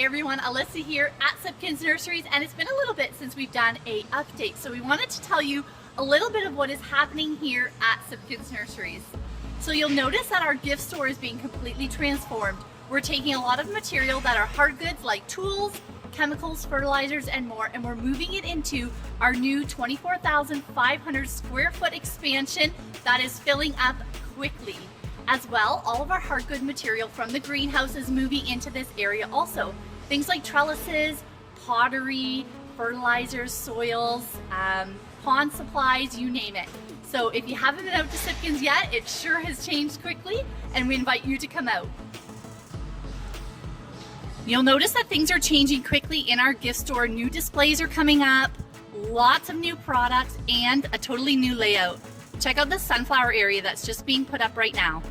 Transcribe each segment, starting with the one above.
Hey everyone, Alyssa here at Sipkins Nurseries, and it's been a little bit since we've done a update, so we wanted to tell you a little bit of what is happening here at Sipkins Nurseries. So you'll notice that our gift store is being completely transformed. We're taking a lot of material that are hard goods like tools, chemicals, fertilizers, and more, and we're moving it into our new 24,500 square foot expansion that is filling up quickly. As well, all of our hard good material from the greenhouse is moving into this area also. Things like trellises, pottery, fertilizers, soils, pond supplies, you name it. So if you haven't been out to Sipkins yet, it sure has changed quickly, and we invite you to come out. You'll notice that things are changing quickly in our gift store. New displays are coming up, lots of new products, and a totally new layout. Check out the sunflower area that's just being put up right now.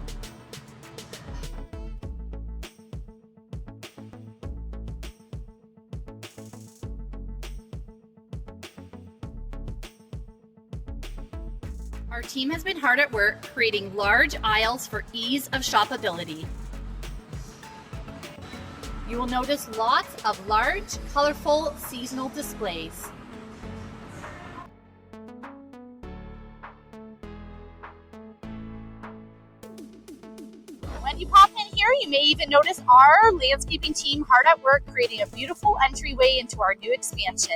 Our team has been hard at work creating large aisles for ease of shoppability. You will notice lots of large, colorful, seasonal displays. When you pop in here, you may even notice our landscaping team hard at work creating a beautiful entryway into our new expansion.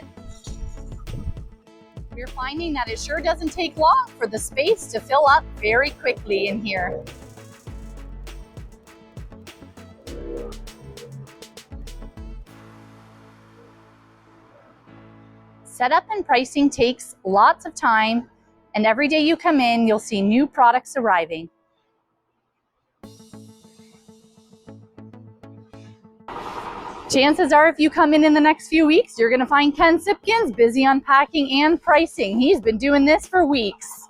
We're finding that it sure doesn't take long for the space to fill up very quickly in here. Setup and pricing takes lots of time, and every day you come in, you'll see new products arriving. Chances are if you come in the next few weeks, you're going to find Ken Sipkins busy unpacking and pricing. He's been doing this for weeks.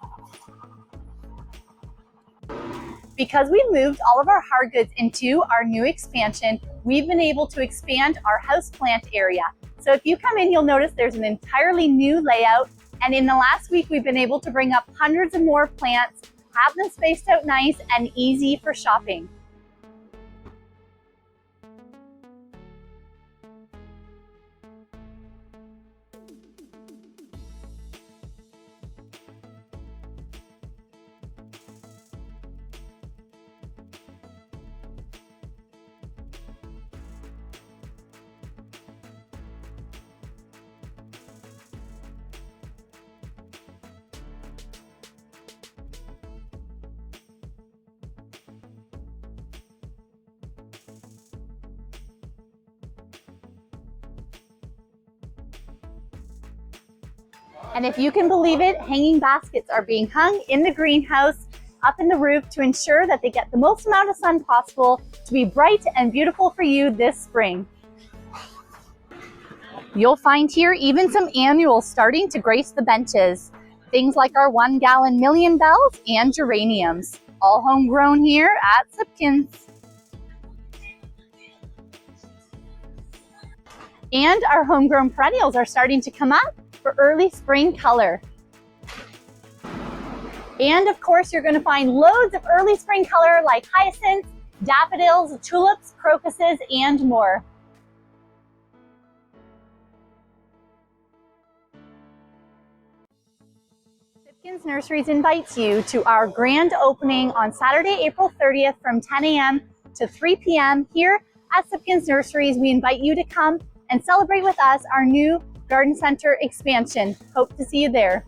Because we've moved all of our hard goods into our new expansion, we've been able to expand our houseplant area. So if you come in, you'll notice there's an entirely new layout. And in the last week, we've been able to bring up hundreds of more plants, have them spaced out nice and easy for shopping. And if you can believe it, hanging baskets are being hung in the greenhouse up in the roof to ensure that they get the most amount of sun possible to be bright and beautiful for you this spring. You'll find here even some annuals starting to grace the benches. Things like our 1 gallon million bells and geraniums, all homegrown here at Sipkins. And our homegrown perennials are starting to come up for early spring color. And of course, you're going to find loads of early spring color like hyacinths, daffodils, tulips, crocuses, and more. Sipkins Nurseries invites you to our grand opening on Saturday, April 30th from 10 a.m. to 3 p.m. here at Sipkins Nurseries. We invite you to come and celebrate with us our new Garden Center expansion. Hope to see you there.